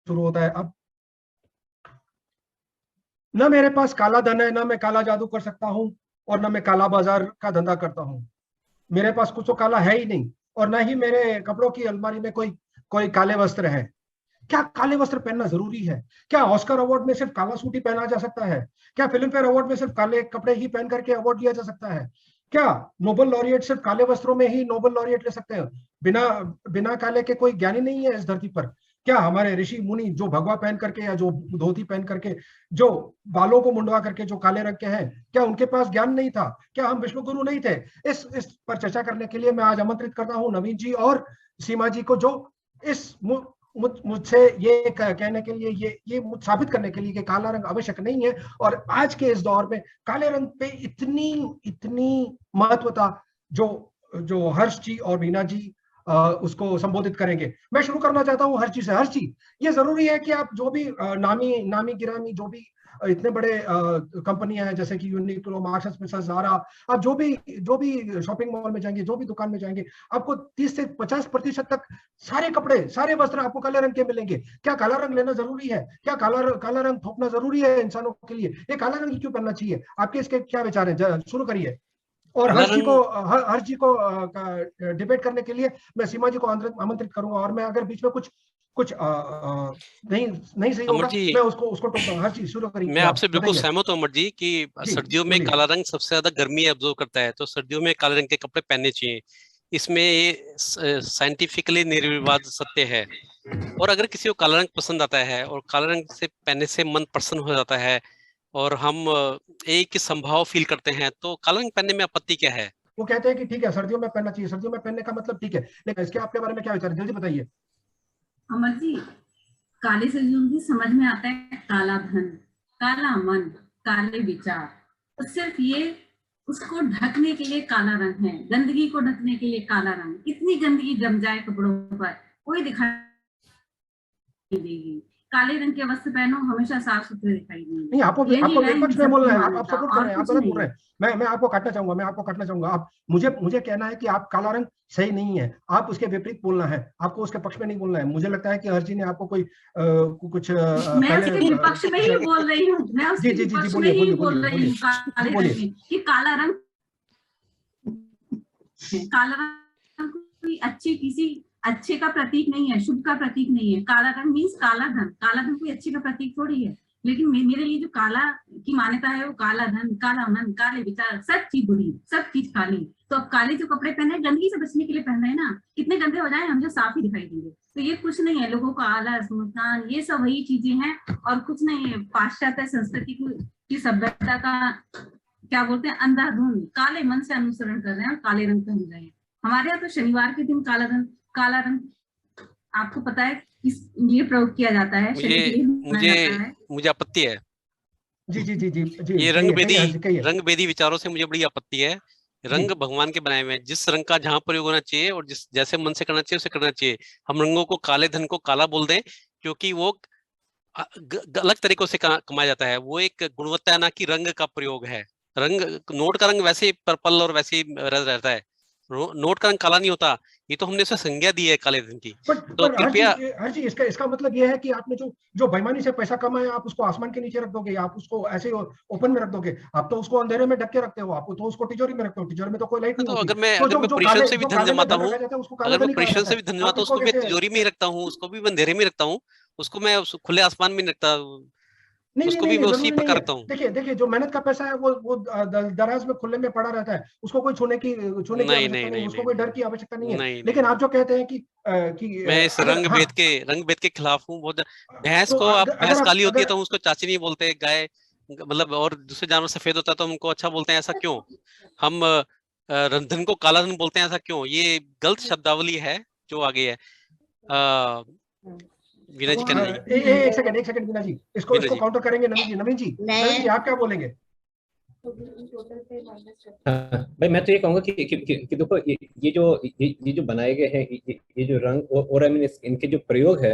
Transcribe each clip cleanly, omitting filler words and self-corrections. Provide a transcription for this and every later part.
शुरू होता है। अब ना मेरे पास काला धन है, ना मैं काला जादू कर सकता हूं, और ना मैं काला बाजार का धंधा करता हूं। मेरे पास कुछ तो काला है ही नहीं, और ना ही मेरे कपड़ों की अलमारी में कोई कोई काले वस्त्र है। क्या काले वस्त्र पहनना जरूरी है? क्या ऑस्कर अवार्ड में सिर्फ काला सूट ही पहना जा सकता है? क्या फिल्म फेयर अवार्ड में सिर्फ काले कपड़े ही पहन करके अवार्ड दिया जा सकता है? क्या नोबेल लॉरिएट सिर्फ काले वस्त्रों में ही नोबेल लॉरिएट ले सकते हैं? बिना बिना काले के कोई ज्ञानी नहीं है इस धरती पर। क्या हमारे ऋषि मुनि जो भगवा पहन करके या जो धोती पहन करके, जो बालों को मुंडवा करके जो काले रंग के हैं, क्या उनके पास ज्ञान नहीं था? क्या हम विश्व गुरु नहीं थे? इस पर चर्चा करने के लिए मैं आज आमंत्रित करता हूं नवीन जी और सीमा जी को, जो इस मुझसे ये कहने के लिए, ये साबित करने के लिए कि काला रंग आवश्यक नहीं है। और आज के इस दौर में काले रंग पे इतनी इतनी महत्वता जो जो हर्ष जी और वीना जी उसको संबोधित करेंगे। मैं शुरू करना चाहता हूं हर्ष जी से। हर्ष जी, ये जरूरी है कि आप जो भी नामी नामी गिरामी जो भी इतने बड़े कंपनियां हैं जैसे कि Uniqlo, Marks and Spencer, Zara, आप जो भी शॉपिंग मॉल में जाएंगे, जो भी दुकान में जाएंगे, आपको 30 से 50% तक सारे कपड़े, सारे वस्त्र आपको काले रंग के मिलेंगे। क्या काला रंग लेना जरूरी है? क्या काला रंग थोपना जरूरी है इंसानों के लिए? ये काला रंग क्यों पहनना चाहिए? आपके इसके क्या विचार हैं? शुरू करिए। और काला रंग हर्ष जी को डिबेट करने के लिए मैं सीमा जी को आमंत्रित करूंगा। और मैं अगर बीच में कुछ कुछ नहीं नहीं सही अमर होगा, जी, मैं उसको टोक दूंगा। हर्ष जी शुरू मैं करिए, आप आपसे बिल्कुल बताइए। सहमत हूँ अमर जी कि जी सर्दियों में बोलिए। काला रंग सबसे ज्यादा गर्मी एब्जॉर्ब करता है, तो सर्दियों में काले रंग के कपड़े पहनने चाहिए। इसमें ये साइंटिफिकली निर्विवाद सत्य है। और अगर किसी को काला रंग पसंद आता है और काला रंग से पहनने से मन प्रसन्न हो जाता है और हम एक ही संभाव फील करते हैं, तो काला रंग पहनने में आपत्ति क्या है? वो कहते हैं कि ठीक है सर्दियों में पहनना चाहिए, सर्दियों में पहनने का मतलब ठीक है, लेकिन इसके आपके बारे में क्या विचार है? जल्दी बताइए। अमर जी, काले से जो उनकी समझ में आता है काला धन, काला मन, काले विचार, तो सिर्फ ये उसको ढकने के लिए काला रंग है, गंदगी को ढकने के लिए काला रंग। इतनी गंदगी जम जाए कपड़ों पर कोई दिखाई नहीं देगी। काले रंग के वस्त्र पहनो, हमेशा साफ सुथरे दिखाई देंगे। नहीं, आपको यही आपको है इन विपक्ष में बोलना सबकी है। आप मान्यता, सपोर्ट कर और रहे हैं, आप कुछ गलत बोल नहीं रहे है। हैं। मैं आपको काटना चाहूंगा, मैं आपको काटना चाहूंगा। आप मुझे कहना है कि आप काला रंग सही नहीं है, आप उसके विपरीत बोलना है, आपको उसके पक्ष में नहीं बोलना है। मुझे लगता है कि हर्ष जी ने आपको कोई कुछ मैं पहले उसके विपक्ष में ही बोल रही हूँ, मैं जी उसके जी जी जी, विपक्ष में बोलिए ही बोलिए बोल बोलिए रही बोलिए हूँ जी, काले रंग बोलिए। में, कि काला रंग कोई किसी अच्छे का प्रतीक नहीं है, शुभ का प्रतीक नहीं है। काला रंग मीन्स काला धन, काला धन कोई अच्छे का प्रतीक थोड़ी है। लेकिन मेरे लिए जो काला की मान्यता है वो काला धन, काला मन, काले विचार, सब चीज बुरी, सब चीज काली। तो अब काले जो कपड़े पहने हैं गंदगी से बचने के लिए पहनना है ना, कितने गंदे हो जाए हमें साफ ही दिखाई देंगे। तो ये कुछ नहीं है, लोगों का आलस, मुस्कान, ये सब वही चीजें हैं और कुछ नहीं है। पाश्चात्य संस्कृति की सभ्यता का क्या बोलते हैं, अंधाधुंध काले मन से अनुसरण कर रहे हैं और काले रंग पहन रहे हैं। हमारे यहाँ तो शनिवार के दिन काला रंग आपको पता है किस लिए प्रयोग किया जाता है, मुझे शनि के लिए माना मुझे जाता है। मुझे आपत्ति है। जी जी जी जी जी, ये कहिए हर्ष जी, कहिए। रंग भेदी विचारों से मुझे बड़ी आपत्ति है। जी रंग भगवान के बनाए हुए हैं, जिस रंग का जहां प्रयोग होना चाहिए और जिस जैसे मन से करना चाहिए उसे करना चाहिए। हम रंगों को, काले धन को काला बोल दें क्योंकि वो अलग तरीकों से कमाया जाता है। वो एक गुणवत्ता ना कि रंग का प्रयोग है। रंग, नोट का रंग वैसे ही पर्पल और वैसे ही रहता है, नोट का रंग काला नहीं होता। ये तो हमने उसे संज्ञा दी है काले धन की। तो पर कृपया, हर्ष जी, इसका मतलब यह है कि आपने जो बेईमानी से पैसा कमाया, आप उसको आसमान के नीचे रख दोगे, आप उसको ऐसे ओपन में रख दोगे? आप तो उसको अंधेरे में ढक के रखते हो, आप तो उसको तिजोरी में रखते हो, तिजोरी में तो कोई लाइट नहीं तो होती। तो अगर मैं परिश्रम से भी जो धन काले में जमाता धन हूँ, रखा जाता है उसको काला धन ही कहा जाता है। आप इसको उसको मैं कैसे? तिजोरी में ही रखता हूँ, उसको भी मैं अंधेरे में ही रखता हूँ, उसको मैं खुले आसमान में नहीं रखता, नहीं नहीं उसको नहीं भी नहीं, मैं उसी जरूरी नहीं प्रकार है। रखता हूँ। देखिए देखिए, जो मेहनत का पैसा है वो दराज में खुले में पड़ा रहता है, उसको कोई छूने की नहीं आवश्यकता नहीं नहीं, नहीं उसको नहीं कोई नहीं डर की आवश्यकता नहीं है। नहीं नहीं लेकिन नहीं आप जो कहते हैं कि मैं इस अगर हाँ, रंग भेद के खिलाफ हूँ बहुत। भैंस तो को, आप अगर भैंस आप काली होती है अगर तो हम उसको चाची नहीं बोलते, गाय मतलब और दूसरे जानवर सफेद होता है तो हम उनको अच्छा बोलते हैं, ऐसा क्यों? हम धन को काला धन बोलते हैं, ऐसा क्यों? ये गलत शब्दावली है जो आगे है। अ, वीना जी कहना चाहिए। एक सेकंड वीना जी, इसको वीना इसको जी, काउंटर करेंगे नवीन जी। नवीन जी आप क्या बोलेंगे? हाँ, भाई मैं तो ये कहूंगा कि देखो ये जो बनाए गए हैं, ये जो रंग और आई मीन इनके जो प्रयोग है,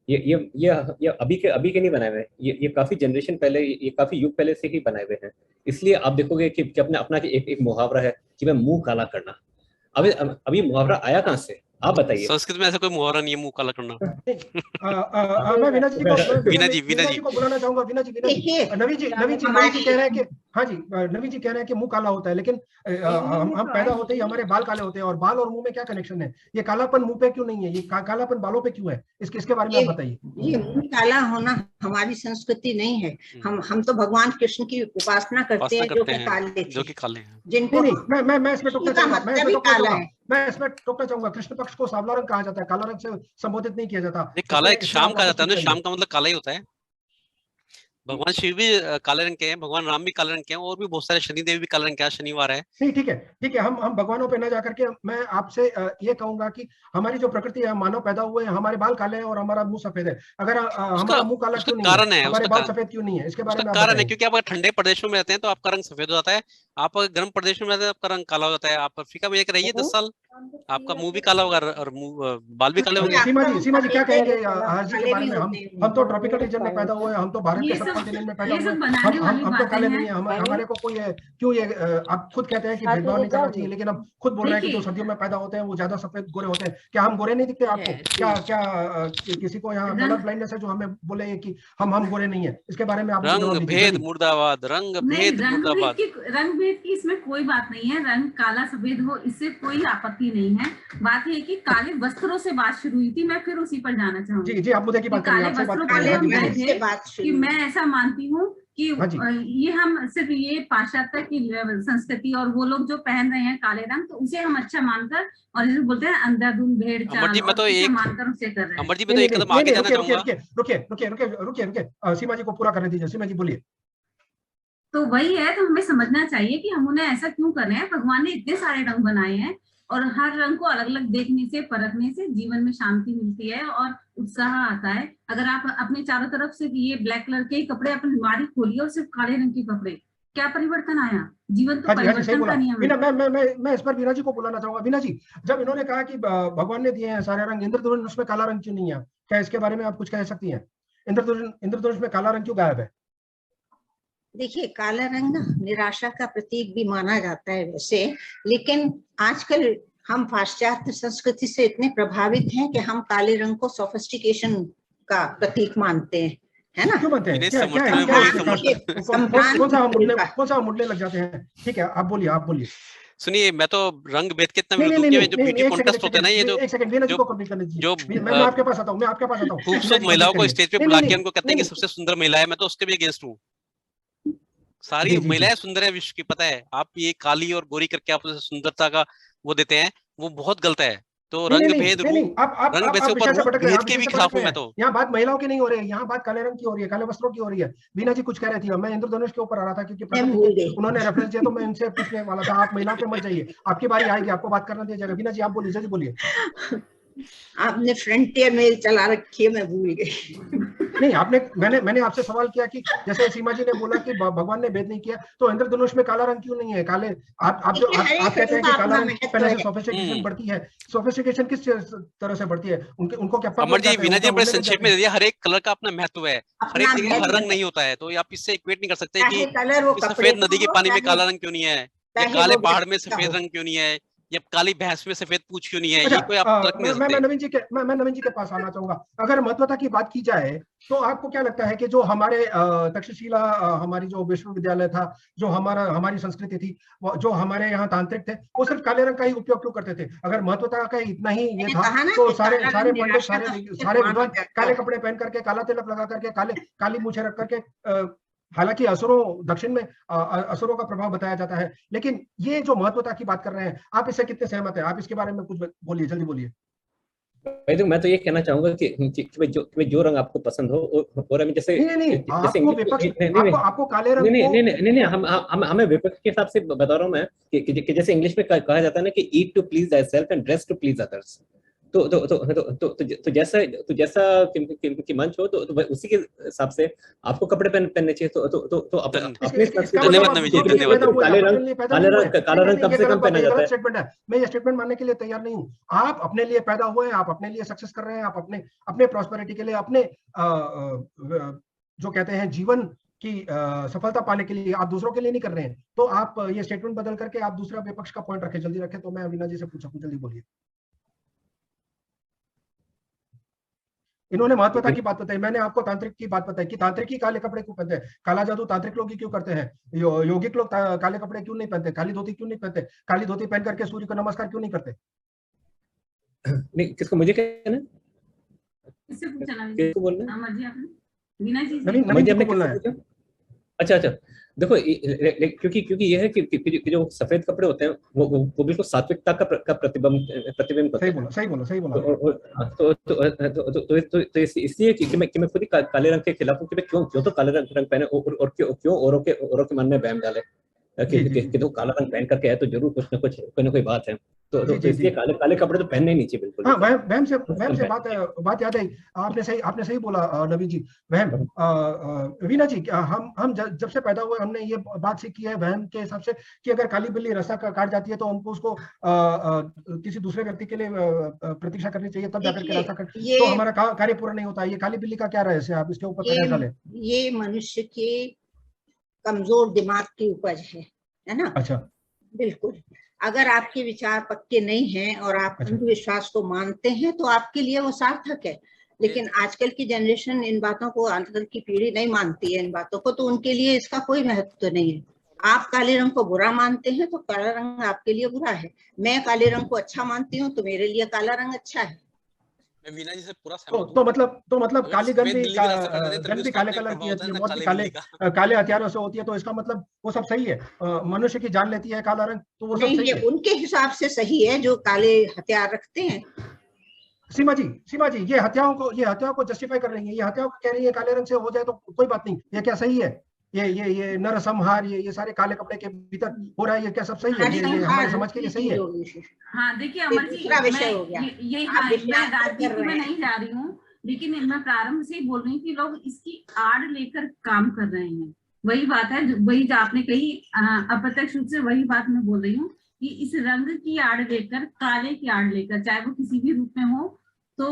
ये अभी के नहीं बनाए हुए हैं। ये काफी जनरेशन पहले, ये काफी युग पहले से ही बनाए हुए हैं। इसलिए आप देखोगे कि अपना अपना एक मुहावरा है कि मैं मुंह काला करना। अभी मुहावरा आया कहाँ से? आप बताइए। संस्कृत में ऐसा कोई मुहावरा नहीं है मुंह काला करना। मैं वीना जी को वीना जी को बुलाना चाहूंगा। वीना जी नवीन जी कह रहे हैं कि हाँ जी, नवीन जी कह रहे हैं कि मुंह काला होता है, लेकिन हम पैदा होते ही हमारे बाल काले होते हैं, और बाल और मुंह में क्या कनेक्शन है? ये कालापन मुंह पे क्यों नहीं है? ये कालापन बालों पे क्यों है? इसके बारे में आप बताइए। ये मुंह काला होना हमारी संस्कृति नहीं है। हम तो भगवान कृष्ण की उपासना करते हैं, जो कि काले हैं, जिनको मैं इसमें टोकना चाहूंगा। कृष्ण पक्ष को सांवला रंग कहा जाता है, काला रंग से संबोधित नहीं किया जाता। काला एक शाम कहा जाता है ना, शाम का मतलब काला ही होता है। भगवान शिव भी काले रंग के हैं, भगवान राम भी काले रंग के हैं, और भी बहुत सारे, शनिदेव भी काले रंग के हैं, शनिवार है। नहीं, ठीक है, हम भगवानों पे न जाकर के मैं आपसे ये कहूंगा कि हमारी जो प्रकृति है, मानव पैदा हुए हैं, हमारे बाल काले हैं और हमारा मुंह सफेद है। अगर हमारा मुंह काला क्यों नहीं है, हमारे बाल सफेद क्यों नहीं है, इसके बारे में कारण है क्योंकि आप ठंडे प्रदेशों में रहते हैं तो आपका रंग सफेद हो जाता है, आप गर्म प्रदेशों में रहते हैं आपका रंग काला हो जाता है। आप अफ्रीका में रहिए 10 साल, आपका मुंह भी काला होगा और बाल भी काले होंगे। सीमा जी क्या कहेंगे हर्षी के बारे में? हम तो ट्रॉपिकल रीजन में पैदा हुए हैं, हम तो भारत के सबकॉन्टिनेंट में पैदा हुए हैं, हम तो काले नहीं है। हमारे को कोई क्यों ये आप खुद कहते हैं कि भेदभाव नहीं करना चाहिए, लेकिन हम खुद बोल रहे हैं कि जो सर्दियों में पैदा होते हैं वो ज्यादा सफेद गोरे होते हैं। क्या हम गोरे नहीं दिखते आपको? क्या किसी को यहाँ कलर ब्लाइंडनेस है जो हमें बोले कि हम गोरे नहीं है? इसके बारे में आप रंग भेद मुर्दाबाद, रंग भेद मुर्दाबाद। रंग भेद की इसमें कोई बात नहीं है, रंग काला सफेद हो इससे कोई आपत्ति नहीं है। बात ये कि काले वस्त्रों से बात शुरू हुई थी, मैं फिर उसी पर जाना चाहूंगी। जी, आप मुद्दे की बात करिए। काले वस्त्रों पर कि मैं ऐसा मानती हूँ कि ये हम सिर्फ ये पाश्चात्य की संस्कृति और वो लोग जो पहन रहे हैं काले रंग, तो उसे हम अच्छा मानकर और जिसे बोलते हैं अंधाधुंध भेड़ चाल मानकर उसे कर रहे हैं। अमर जी, मैं तो एक कदम आगे जाना चाहूंगा। रुकिए, सीमा जी को पूरा करने दीजिए। सीमा जी बोलिए। तो वही है, तो हमें समझना चाहिए कि हम उन्हें ऐसा क्यों कर रहे हैं। भगवान ने इतने सारे रंग बनाए हैं और हर रंग को अलग अलग देखने से, परखने से जीवन में शांति मिलती है और उत्साह आता है। अगर आप अपने चारों तरफ से ये ब्लैक कलर के ही अपनी अलमारी खोलिए और सिर्फ काले रंग के कपड़े, क्या परिवर्तन आया? जीवन तो परिवर्तन का नियम है। मैं इस पर वीना जी को बुलाना चाहूंगा। वीना जी, जब इन्होंने कहा कि भगवान ने दिए हैं सारे रंग, इंद्रधनुष उसमें काला रंग क्यों नहीं है? क्या इसके बारे में आप कुछ कह सकती हैं? इंद्रधनुष में काला रंग क्यों गायब है? देखिए, काला रंग ना निराशा का प्रतीक भी माना जाता है वैसे, लेकिन आजकल हम पाश्चात्य संस्कृति से इतने प्रभावित हैं कि हम काले रंग को सोफिस्टिकेशन का प्रतीक मानते हैं, है ना? क्यों मानते हैं? कौन सा मुड़ने लग जाते हैं? ठीक है, आप बोलिए। सुनिए, मैं तो रंग भेद के इतना विरोध हूं कि जो ब्यूटी कॉन्टेस्ट होते हैं ना, ये जो मैं आपके पास आता हूं। खूबसूरत महिलाओं को स्टेज पे बुला के उनको कहते हैं कि सबसे सुंदर महिला है, मैं तो उसके भी अगेंस्ट हूँ। सारी महिलाएं सुंदर है विश्व की, पता है? आप ये काली और गोरी करके आप उसे सुंदरता का वो देते हैं, वो बहुत गलत है। तो रंग भेद रंग भेद से ऊपर भेद के भी खिलाफ हूं मैं तो। यहाँ बात महिलाओं की नहीं हो रही है, यहाँ बात काले रंग की हो रही है, काले वस्त्रों की हो रही है। वीना जी कुछ कह रही थी, मैं इंद्रधनुष के ऊपर आ रहा था क्योंकि उन्होंने रेफरेंस दिया, तो मैं इनसे पूछने वाला था। आप महिलाओं पे मत जाइए, आपकी बारी आएगी, आपको बात करना दिया जाएगा। वीना जी आप बोलिए, जल्दी बोलिए। आपने फ्रंटियर मेल चला रखी है, मैं भूल गई। नहीं, मैंने आपसे सवाल किया कि जैसे सीमा जी ने बोला कि भगवान ने भेद नहीं किया, तो इंद्रधनुष में काला रंग क्यों नहीं है? काले आप कहते हैं कि काला रंग पहले से सोफिस्टिकेशन बढ़ती है। सोफिस्टिकेशन किस तरह से बढ़ती है? उनको क्या अमर जी, वीना जी बड़े संक्षेप में दे दिया। हर एक कलर का अपना महत्व है, हर एक जगह हर रंग नहीं होता है, तो आप इससे इक्वेट नहीं कर सकते कि सफेद नदी के पानी में काला रंग क्यों नहीं है, या काले पहाड़ में सफेद रंग क्यों नहीं है, ये काली भैंस में सफेद पूंछ क्यों नहीं है। ये कोई आप तर्क नहीं सकते। मैं नवीन जी के पास आना चाहूंगा। अगर महत्वता की बात की जाए तो आपको क्या लगता है कि जो हमारे तक्षशिला हमारी जो विश्वविद्यालय था, जो हमारी संस्कृति थी, जो हमारे यहाँ तांत्रिक थे, वो सिर्फ काले रंग का ही उपयोग क्यों करते थे? अगर महत्वता का इतना ही ये था तो सारे पंडित, सारे विद्वान काले कपड़े पहन करके, काला तिलक लगा करके, काली मूछें रख करके, हालांकि दक्षिण में असुरों का प्रभाव बताया जाता है, लेकिन ये जो महत्वता की बात कर रहे हैं, आप इससे कितने सहमत हैं? आप इसके बारे में कुछ बोलिए, जल्दी बोलिए। मैं तो ये कहना चाहूंगा कि जो रंग आपको पसंद हो, और हमें जैसे आपको काले रंग नहीं, हमें विपक्ष के हिसाब से बता रहा हूँ मैं कि जैसे इंग्लिश में कहा जाता है ना कि eat to please yourself and dress to please others. तो जैसा कि मंच हो तो उसी के हिसाब से आपको कपड़े पहनने चाहिए। तो अपने काला रंग कम से कम पहना जाता है। मैं ये स्टेटमेंट मानने के लिए तैयार नहीं हूँ। आप अपने लिए पैदा हुए हैं, आप अपने लिए सक्सेस कर रहे हैं, आप अपने प्रॉस्पेरिटी के लिए, अपने जो कहते हैं जीवन की सफलता पाने के लिए, आप दूसरों के लिए नहीं कर रहे हैं। तो आप ये स्टेटमेंट बदल करके आप दूसरा विपक्ष का पॉइंट रखें, जल्दी रखें। तो मैं वीना जी से पूछा, जल्दी बोलिए। इन्होंने महत्वता की बात बताई, मैंने आपको तांत्रिक की बात बताई कि तांत्रिक ही काले कपड़े क्यों पहनते हैं, काला जादू तांत्रिक लोग ही क्यों करते हैं, योगिक लोग काले कपड़े क्यों नहीं पहनते, काली धोती क्यों नहीं पहनते, काली धोती पहन करके सूर्य को नमस्कार क्यों नहीं करते। नहीं, किसको, मुझे कहना है, किससे पूछा ना, किसको बोलना है, अमर जी आपने, मीना जी से। नवीन जी को बोलना है। अच्छा, देखो क्योंकि यह है कि जो सफेद कपड़े होते हैं वो बिल्कुल सात्विकता का प्रतिबिंब होते हैं। सही बोला। तो इसलिए कि मैं खुद ही काले रंग के खिलाफ हूँ कि क्यों तो काले रंग पहने और क्यों औरों के मन में वहम डाले कि तो काला रंग पहन करके है तो जरूर कुछ ना कुछ कोई ना कोई बात है। तो इसलिए काले कपड़े तो पहनने ही नहीं चाहिए बिल्कुल। हाँ, वहम से बात याद आई, आपने सही बोला नवीन जी, वहम। वीना जी, हम जब से पैदा हुए हमने ये बात सीखी है वहम के हिसाब से कि अगर काली बिल्ली रास्ता काट जाती है तो हमको उसको किसी दूसरे व्यक्ति के लिए प्रतीक्षा करनी चाहिए, तब जाकर के रास्ता काट, तो हमारा कार्य पूरा नहीं होता। ये काली बिल्ली का क्या रहस्य है, आप इसके ऊपर प्रकाश डालें। ये मनुष्य के कमजोर दिमाग की उपज है ना। अच्छा, बिल्कुल। अगर आपके विचार पक्के नहीं हैं और आप अंधविश्वास को मानते हैं तो आपके लिए वो सार्थक है, लेकिन आजकल की जनरेशन इन बातों को, आजकल की पीढ़ी नहीं मानती है इन बातों को, तो उनके लिए इसका कोई महत्व तो नहीं है। आप काले रंग को बुरा मानते हैं तो काला रंग आपके लिए बुरा है, मैं काले रंग को अच्छा मानती हूँ तो मेरे लिए काला रंग अच्छा है। मैं वीना जी से पूरा सहमत हूँ। तो मतलब काली गन भी काले कलर की होती है, मौत भी काले हथियारों से होती है, तो इसका मतलब वो सब सही है, मनुष्य की जान लेती है काला रंग, तो वो सब सही है। उनके हिसाब से सही है जो काले हथियार रखते हैं। सीमा जी ये हत्याओं को जस्टिफाई कर रही है, ये हत्याओं को कह रही है काले रंग से हो जाए तो कोई बात नहीं, ये क्या सही है? ये नरसंहार ये सारे काले कपड़े के भीतर हो रहा है, ये क्या सब सही है? ये हमारे समाज के लिए सही है? हाँ देखिए अमर जी, मैं राजनीति में नहीं जा रही हूँ, लेकिन मैं प्रारंभ से ही बोल रही हूँ कि लोग इसकी आड़ लेकर काम कर रहे हैं। वही बात है, वही जो आपने कही, अप्रत्यक्ष रूप से वही बात मैं बोल रही हूँ कि इस रंग की आड़ लेकर, काले की आड़ लेकर, चाहे वो किसी भी रूप में हो, तो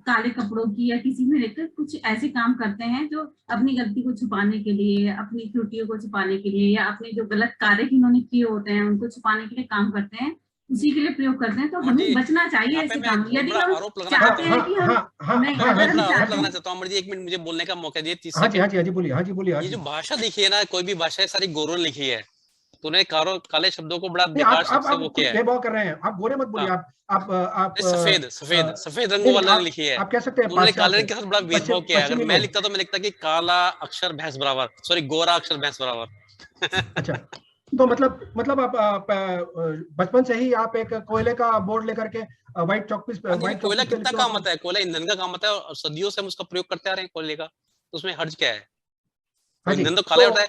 काले कपड़ों की या किसी में लेकर कुछ ऐसे काम करते हैं जो अपनी गलती को छुपाने के लिए, अपनी त्रुटियों को छुपाने के लिए, या अपने जो गलत कार्य इन्होंने किए होते हैं उनको छुपाने के लिए काम करते हैं, उसी के लिए प्रयोग करते हैं। तो हमें बचना चाहिए ऐसे काम। यदि हम चाहते हैं कि लगना चाहता हूँ एक मिनट मुझे बोलने का मौका दिए। हाँ जी बोलिए। ये जो भाषा लिखी है ना, कोई भी भाषा है, सारी गौरव लिखी है, तूने काले शब्दों को बड़ा बेकार शब्द से वो किया है। कर रहे हैं आप, गोरे मत बोलिए, आप सफेद रंग वाला लिखी है, आप कह सकते हैं। उन्होंने काले रंग के साथ बड़ा भेदभाव किया है। अगर मैं लिखता तो मैं लिखता कि काला अक्षर भैंस बराबर, सॉरी गोरा अक्षर भैंस बराबर। अच्छा, तो मतलब आप बचपन से ही आप एक कोयले का बोर्ड लेकर के व्हाइट चॉक पे, कोयला कितना काम आता है, कोयला ईंधन का काम आता है और सदियों से हम उसका प्रयोग करते आ रहे हैं कोयले का, तो उसमें हर्ज क्या है? ईंधन तो काला होता है।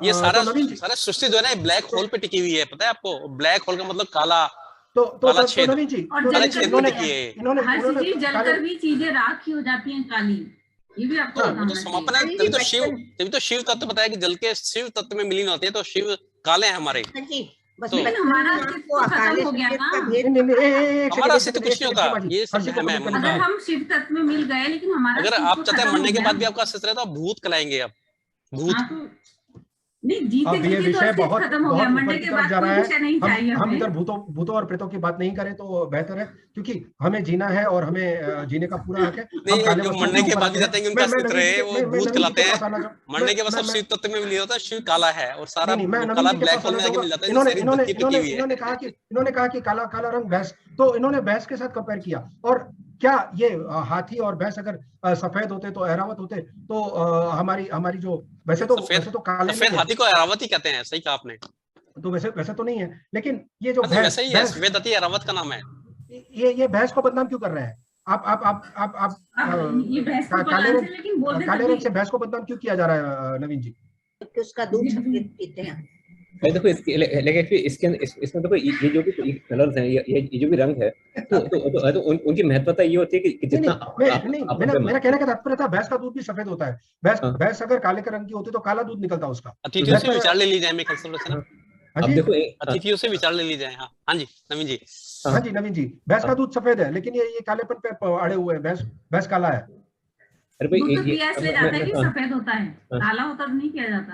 ये सारा सृष्टि जो है ना ब्लैक होल पे टिकी हुई है, पता है आपको? ब्लैक होल का मतलब काला, काला छेद। नवीन जी, जलकर भी चीजें राख हो जाती हैं काली, ये भी आपको तो समापन है। तभी तो शिव तत्व बताया कि जल के शिव तत्व में मिलीन होते हैं, तो शिव काले हैं हमारे। तो हमारा अस्तित्व खत्म हो गया ना, हमारा अस्तित्व कुछ नहीं होता, ये सब है। अगर हम शिव तत्व में मिल गए, लेकिन हमारा, अगर आप चाहते हैं मरने के बाद भी आपका अस्तित्व रहता, भूत कहलाएंगे आप, भूत। नहीं, जीते जी तो अस्तित्व खत्म हो गया, मरने के बाद कोई विषय नहीं चाहिए। हम इधर भूतों और प्रेतों की बात नहीं करें तो बेहतर है, क्योंकि हमें जीना है और हमें जीने का पूरा हक है। जो मरने के बाद भी जाते हैं उनका अस्तित्व रहे, वो भूत कहलाते हैं। मरने के बाद सब शिव तत्व में मिल होता, शिव काला है और सारा काला ब्लैक होल में जाके मिल जाता है। इन्होंने कहा कि काला रंग भैंस, तो इन्होंने भैंस के साथ कंपेयर किया। और क्या ये हाथी और भैंस अगर सफेद होते तो ऐरावत होते, तो हमारी जो वैसे तो काले, सफेद हाथी को ऐरावत ही कहते हैं, सही कहा आपने। तो वैसे तो नहीं है, लेकिन ये जो वैसे ही है, सफेद हाथी ऐरावत का नाम है। ये भैंस को बदनाम क्यों कर रहे हैं? आप काले रंग से भैंस को बदनाम क्यों किया जा रहा है नवीन जी? उसका दूध सफेद पीते हैं। देखो इसमें देखो ये जो भी कलर्स हैं, ये जो भी रंग है, तो उनकी महत्वता ये होती है कि जितना मेरा कहने का तात्पर्य था, भैंस का दूध भी सफेद होता है। भैंस अगर काले रंग की होती तो काला दूध निकलता उसका। अतिथियों से विचार ले ली जाए, मेरे ख्याल से। अब देखो अतिथियों से विचार ले ली जाए। हाँ जी नवीन जी। हाँ जी नवीन जी, भैंस का दूध सफेद है, लेकिन ये कालेपन पे अड़े हुए हैं, भैंस काला है। अरे भाई ले जाता है कि सफेद होता है, काला होता तो नहीं किया जाता।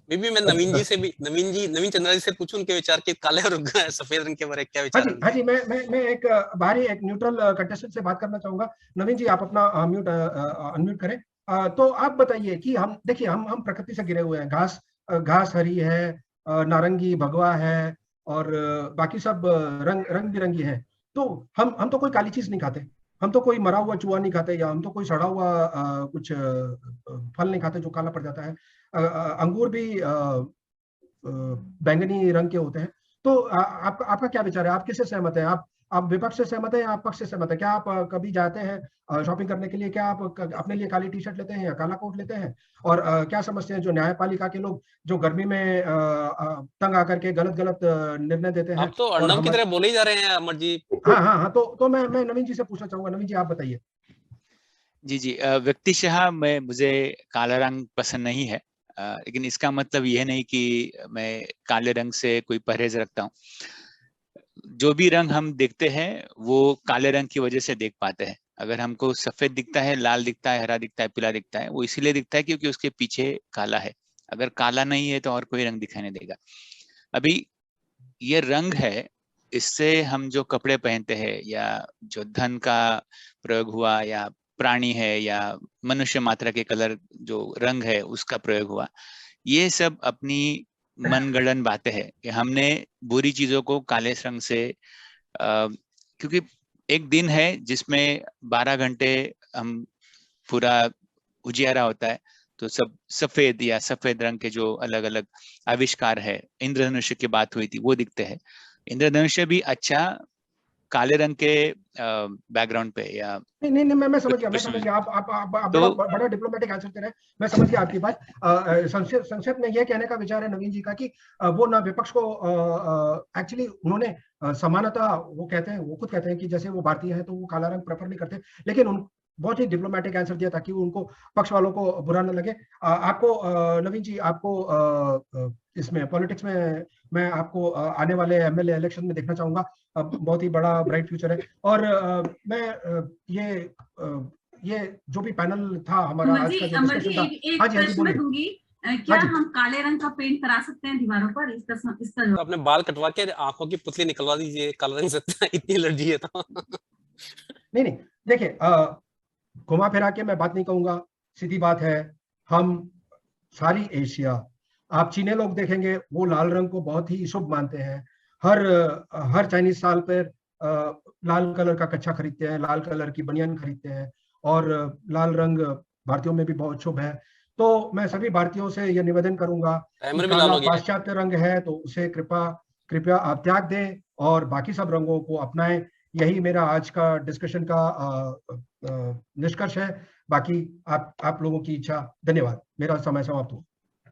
मैं नवीन चंद्रा जी से पूछूं उनके विचार के काले और सफेद रंग के बारे में क्या हाँ विचार जी, है? हाँ जी, मैं एक बाहरी एक न्यूट्रल कंटेस्टेंट से बात करना चाहूंगा। नवीन जी, आप अपना अनम्यूट करें। तो आप बताइए कि हम देखिए, हम प्रकृति से घिरे हुए हैं। घास हरी है, नारंगी भगवा है, और बाकी सब रंग रंग बिरंगी है। तो हम तो कोई काली चीज नहीं खाते, हम तो कोई मरा हुआ चूहा नहीं खाते, या हम तो कोई सड़ा हुआ कुछ फल नहीं खाते जो काला पड़ जाता है। अंगूर भी बैंगनी रंग के होते हैं। तो आपका क्या विचार है? आप किससे सहमत हैं? आप विपक्ष से सहमत हैं या आप पक्ष से सहमत हैं? क्या आप कभी जाते हैं शॉपिंग करने के लिए, क्या आप अपने लिए काली टी शर्ट लेते हैं या काला कोट लेते हैं? और क्या समझते हैं जो न्यायपालिका के लोग जो गर्मी में तंग आकर के गलत गलत निर्णय देते हैं? आप तो और अर्णव की हमारे तरह बोले ही जा रहे हैं अमर जी। हाँ हाँ हाँ, तो मैं नवीन जी से पूछना चाहूंगा। नवीन जी, आप बताइए। जी, व्यक्तिशः मुझे काला रंग पसंद नहीं है, लेकिन इसका मतलब यह नहीं कि मैं काले रंग से कोई परहेज रखता हूँ। जो भी रंग हम देखते हैं वो काले रंग की वजह से देख पाते हैं। अगर हमको सफेद दिखता है, लाल दिखता है, हरा दिखता है, पीला दिखता है, वो इसीलिए दिखता है क्योंकि उसके पीछे काला है। अगर काला नहीं है तो और कोई रंग दिखाई नहीं देगा। अभी ये रंग है, इससे हम जो कपड़े पहनते हैं या जो धन का प्रयोग हुआ या प्राणी है या मनुष्य मात्रा के कलर जो रंग है उसका प्रयोग हुआ, ये सब अपनी मनगढ़ंत बातें हैं कि हमने बुरी चीजों को काले रंग से क्योंकि एक दिन है जिसमें 12 घंटे हम पूरा उजियारा होता है, तो सब सफेद या सफेद रंग के जो अलग अलग आविष्कार है, इंद्रधनुष की बात हुई थी, वो दिखते हैं। इंद्रधनुष भी अच्छा काले रंग के बैकग्राउंड पे या नहीं, मैं समझ गया। आप तो बड़ा डिप्लोमेटिक आंसर दे रहे हैं। मैं समझ गया आपकी बात। संक्षेप में यह कहने का विचार है नवीन जी का कि वो ना विपक्ष को एक्चुअली उन्होंने समानता, वो कहते हैं, वो खुद कहते हैं कि जैसे वो भारतीय है तो वो काला रंग प्रेफर नहीं करते, लेकिन उन बहुत ही डिप्लोमेटिक आंसर दिया ताकि उनको पक्ष वालों को बुरा न लगे। आपको नवीन जी, आपको इसमें पॉलिटिक्स में मैं आपको आने वाले एमएलए इलेक्शन में देखना चाहूंगा। बहुत ही बड़ा ब्राइट फ्यूचर है। और मैं ये जो भी पैनल था हमारा आज का जो डिस्कशन था। एक हाँ जी, प्रश्न मैं दूंगी, क्या हम काले रंग का पेंट करा सकते हैं दीवारों पर? इसका तो अपने बाल कटवा के आंखों की पुतली निकलवा दीजिए काले रंग से, इतनी एलर्जी है तो। नहीं, देखिए, घुमा फिरा के मैं बात नहीं कहूंगा, सीधी बात है। हम सारी एशिया, आप चीनी लोग देखेंगे वो लाल रंग को बहुत ही शुभ मानते हैं। हर चाइनीज साल पर लाल कलर का कच्छा खरीदते हैं, लाल कलर की बनियान खरीदते हैं, और लाल रंग भारतीयों में भी बहुत शुभ है। तो मैं सभी भारतीयों से यह निवेदन करूंगा कि काला पाश्चात्य रंग है तो उसे कृपया आप त्याग दें और बाकी सब रंगों को अपनाएं। यही मेरा आज का डिस्कशन का निष्कर्ष है। बाकी आप लोगों की इच्छा। धन्यवाद। मेरा समय समाप्त हुआ।